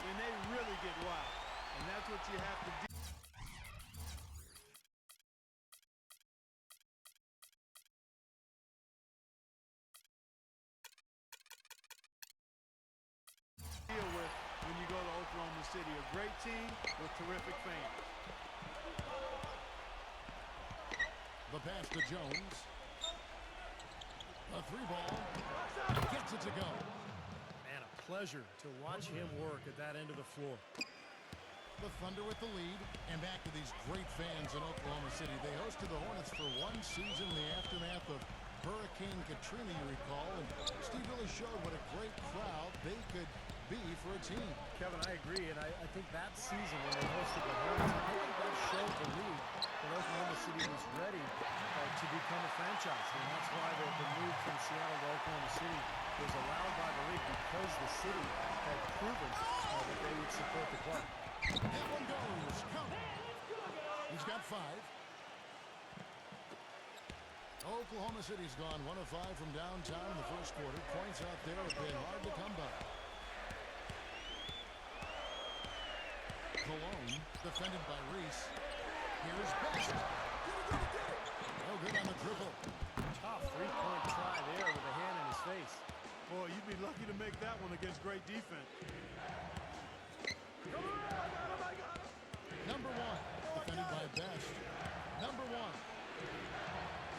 and they really get wild. And that's what you have to deal with when you go to Oklahoma City. A great team with terrific fans. The pass to Jones. A three ball. Gets it to go. Man, a pleasure to watch him work at that end of the floor. The Thunder with the lead. And back to these great fans in Oklahoma City. They hosted the Hornets for one season in the aftermath of Hurricane Katrina, you recall. And Steve really showed what a great crowd they could be for a team. Kevin, I agree, and I think that season when they hosted the Hornets, I think that showed the league that Oklahoma City was ready to become a franchise, and that's why the move from Seattle to Oklahoma City was allowed by the league, because the city had proven that they would support the club. That one goes. Count. He's got 5. Oklahoma City's gone 1 of 5 from downtown in the first quarter. Points out there have been hard to come by. Cologne, defended by Reese. Here's Best. No good on the dribble. Tough three-point try there with a hand in his face. Boy, you'd be lucky to make that one against great defense. Number 1, defended by Best. Number 1.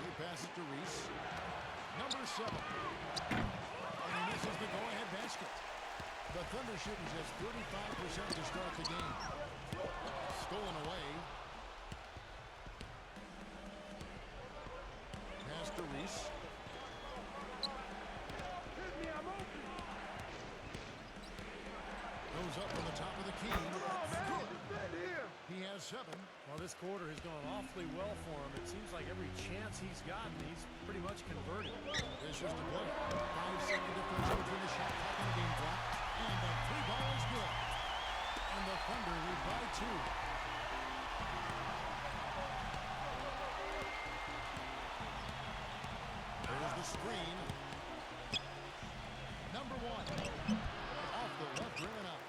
He passes to Reese. Number 7. And he misses the go-ahead basket. The Thunder shooting just 35% to start the game. Stolen away. Pass to Reese. Goes up from the top of the key. He has 7. Well, this quarter has gone awfully well for him. It seems like every chance he's gotten, he's pretty much converted. Vicious to play. 5-second difference between the shot clock and the game clock. And the three ball is good. And the Thunder lead by 2. There's the screen. Number 1. Off the left rim and out.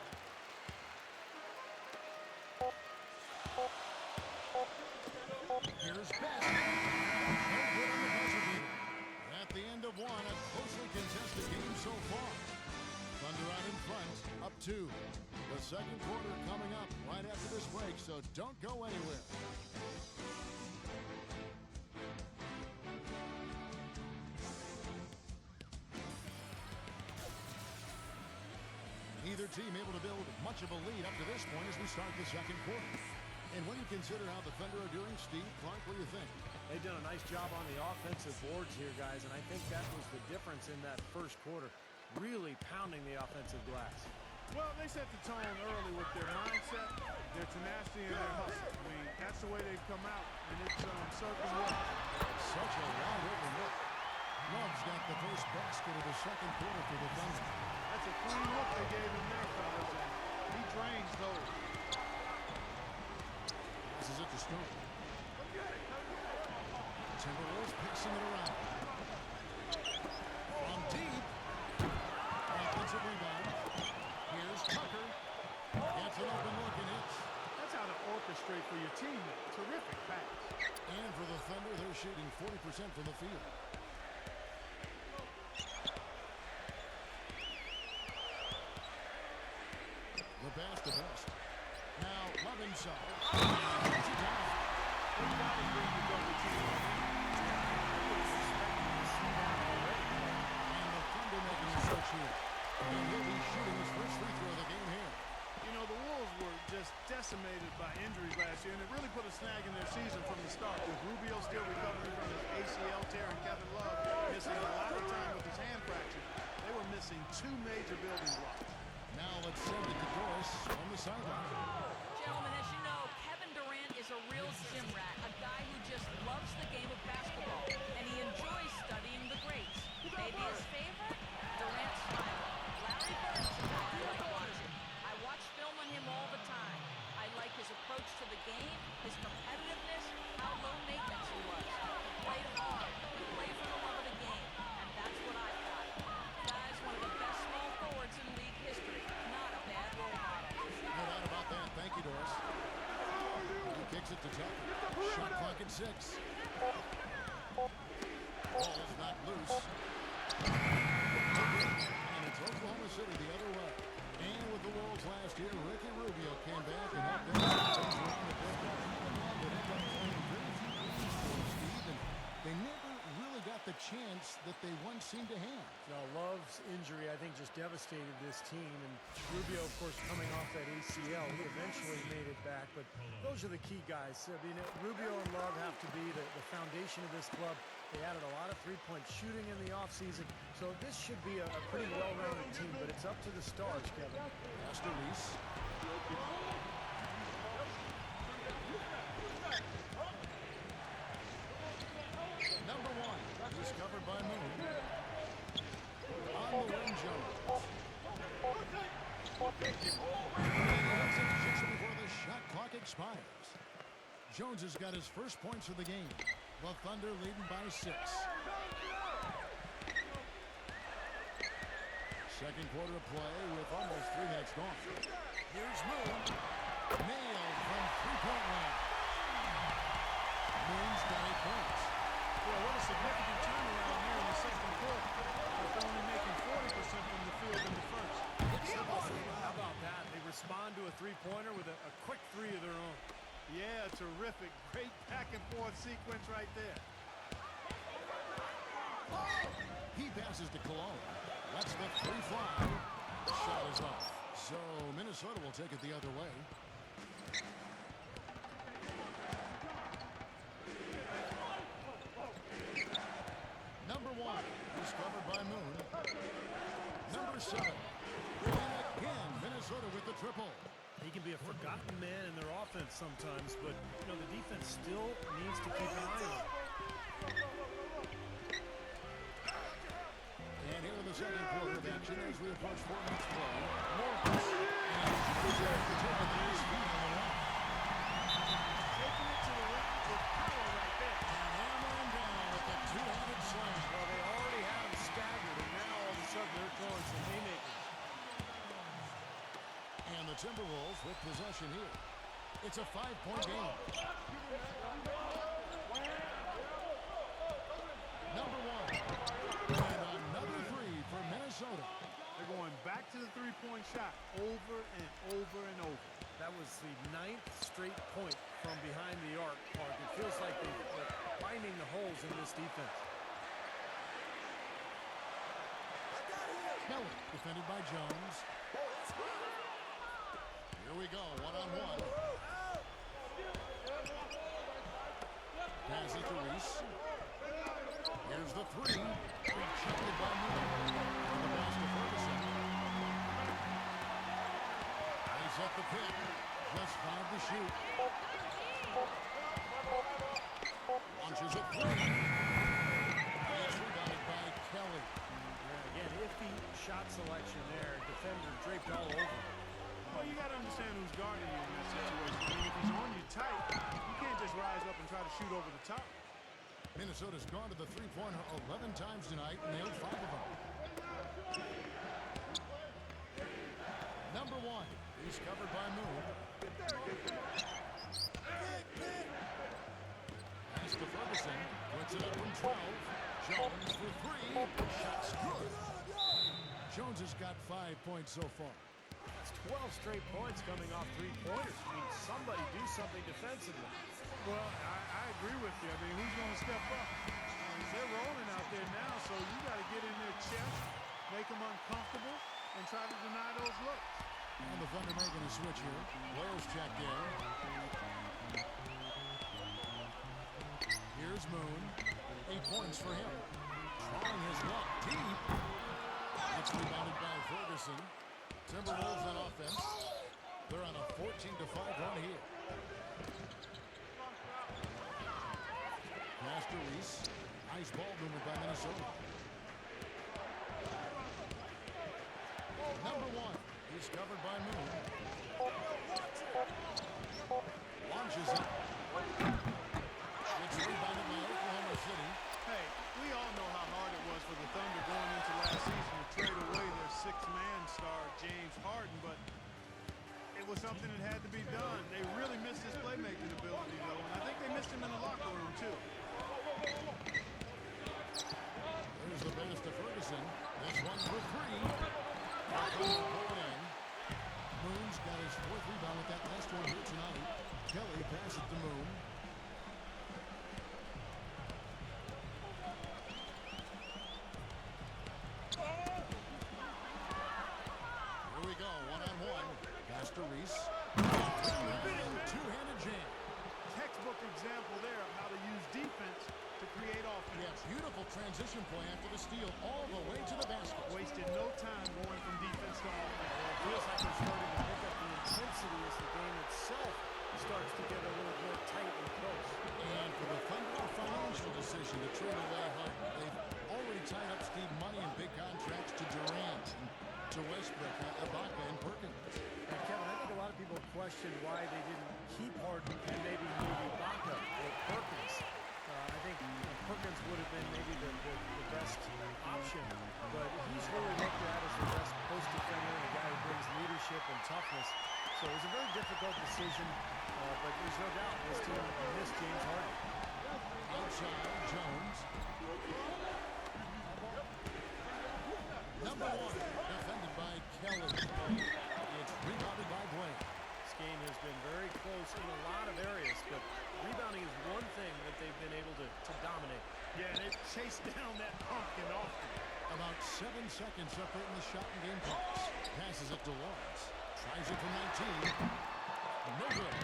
Here's Best. No good on the buzzer beater. At the end of 1, a closely contested game so far. Thunder out in front, up 2. The second quarter coming up right after this break, so don't go anywhere. Neither team able to build much of a lead up to this point as we start the second quarter. And when you consider how the Thunder are doing, Steve, Clark, what do you think? They've done a nice job on the offensive boards here, guys, and I think that was the difference in that first quarter. Really pounding the offensive glass. Well, they set the tone early with their mindset, their tenacity, and their hustle. I mean, that's the way they've come out, and it's served them well. Such a wide open look. Love's got the first basket of the second quarter for the Thunder. That's a clean look they gave him there, fellas, and he drains those. This is it to start. Timberwolves passing it around. From deep. Offensive rebound. Here's Tucker. Gets an open look and hits. That's how to orchestrate for your team. Terrific pass. And for the Thunder, they're shooting 40% from the field. The pass to Best. Now, Love inside. Puts it down. You got to bring the double team on that. And the Thunder making a search here. And he'll be shooting his first free throw of the game here. You know, the Wolves were just decimated by injuries last year, and it really put a snag in their season from the start. With Rubio still recovering from his ACL tear and Kevin Love missing a lot of time with his hand fracture, they were missing 2 major building blocks. Now let's send it to Doris on the sideline. Gentlemen, as you know, Kevin Durant is a real gym rat, a guy who just loves the game of basketball, and he enjoys studying the greats. Maybe his favorite? Durant's style. Larry Bird's a guy I like watching. I watch film on him all the time. I like his approach to the game, his competitiveness, how low maintenance he was. He played hard. He played for the love of the game, and that's what I've got. Guy's one of the best small forwards in league history. it to Tucker. Shot clock at 6. Ball's not loose. And it's Oklahoma City the other way. And with the Wolves last year, Ricky Rubio came back and helped them turn things around a bit. But ended up playing very few games for Steve, and they never really got the chance that they once seemed to have. Now, Love's injury, I think, just devastated this team. And Rubio, of course, coming off that ACL, he eventually made it back. But those are the key guys. I mean, Rubio and Love have to be the foundation of this club. They added a lot of three-point shooting in the offseason. So this should be a pretty well-rounded team. But it's up to the stars, Kevin. Pass to Reese. Number 1, discovered by Moon. On the wing, Jones. Just before the shot clock expires. Jones has got his first points of the game. The Thunder leading by 6. Second quarter of play with almost 3 minutes gone. Here's Moon. Nailed from three-point line. Moon's got 8 points. Well, what a significant turnaround here in the second quarter. They're only making 40% from the field in the first. How about that? They respond to a three-pointer with a quick three of their own. Yeah, terrific. Great back-and-forth sequence right there. He passes to Cologne. Lets the three fly. Shot is off. So Minnesota will take it the other way. Number 1, discovered by Moon. Number 7. And again, Minnesota with the triple. He can be a forgotten man in their offense sometimes, but, you know, the defense still needs to keep an eye on him. And here in the second quarter of action as we approach 4 minutes play. Morris. And Jones to take it to his feet on the line. Taking it to the rim with power right there. And hammering down with the two-handed slam. Well, they already had him staggered, and now all of a sudden they're throwing some haymakers. And the Timberwolves with possession here. It's a 5-point game. Number 1. And another three for Minnesota. They're going back to the three-point shot over and over and over. That was the 9th straight point from behind the arc, Park. It feels like they're finding the holes in this defense. Kelly defended by Jones. Here we go, one-on-one. Passes to Reese. Here's the three. Rejected by Moon. And the pass to Ferguson. He's at the pick. Just 5 to shoot. Launches a three. He's rebounded by Kelly. Again, iffy shot selection there. Defender draped all over. Well, you got to understand who's guarding you in that situation. I mean, if he's on you tight, you can't just rise up and try to shoot over the top. Minnesota's gone to the three-pointer 11 times tonight, nailed 5 of them. Number 1, he's covered by Moon. Pass to Ferguson, puts it up from 12. Jones for 3, shot's good. Jones has got 5 points so far. That's 12 straight points coming off three-pointers. I mean, somebody do something defensively. Well, I agree with you. I mean, who's going to step up? They're rolling out there now, so you got to get in their chest, make them uncomfortable, and try to deny those looks. And the Thunder making a switch here. Wells checked in. Here's Moon. 8 points for him. Trying his luck deep. It's rebounded by Ferguson. Timberwolves on offense. They're on a 14-5 run here. Pass to Reese. Nice ball movement by Minnesota. Number 1. He's covered by Moon. Launches it. It's rebounded by Oklahoma City. Hey, we all know how hard it was for the Thunder going into last season to trade away their sixth-man star, James Harden, but it was something that had to be done. They really missed his playmaking ability, though, and I think they missed him in the locker room, too. There's the pass to Ferguson. This one's for three. Moon's got his fourth rebound with that last one here tonight. Kelly passes it to Moon. Here we go, one-on-one. Pass to Reese. Two-handed jam. Textbook example there of how to use defense to create offense. Yeah, beautiful transition play after the steal all the way to the basket. Wasted no time going from defense to offense. It feels like they're starting to pick up the intensity as the game itself starts to get a little more tight and close. And for the Thunder, a financial decision to trade away Harden. They've already tied up Steve Money in big contracts to Durant, and to Westbrook, Ibaka, and Perkins. Now, Kevin, I think a lot of people question why they didn't keep Harden and maybe move Ibaka or Perkins. I think Perkins would have been maybe the best option, but he's really looked at as the best post defender and a guy who brings leadership and toughness. So it was a very difficult decision, but there's no doubt this team missed James Harden. Outside, Jones. Number one, defended by Kelly. It's rebounded by Blaine. This game has been very close in a lot of areas, but rebounding is one thing that they've been able to dominate. Yeah, they've chased down that pumpkin often. About 7 seconds separating the shot and game clocks. Passes it to Lawrence. Tries it from 19. No good.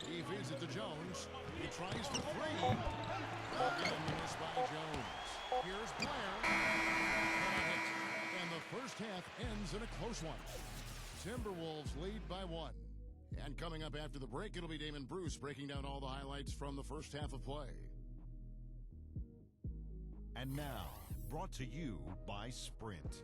He feeds it to Jones. He tries for three. Again, missed by Jones. Here's Blair. And the first half ends in a close one. Timberwolves lead by 1. And coming up after the break, it'll be Damon Bruce breaking down all the highlights from the first half of play. And now, brought to you by Sprint.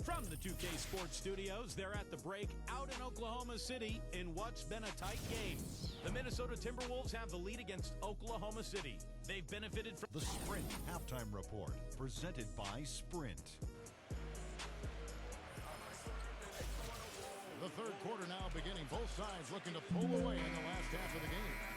From the 2K Sports Studios, they're at the break out in Oklahoma City in what's been a tight game. The Minnesota Timberwolves have the lead against Oklahoma City. They've benefited from The Sprint Halftime Report, presented by Sprint. The third quarter now beginning. Both sides looking to pull away in the last half of the game.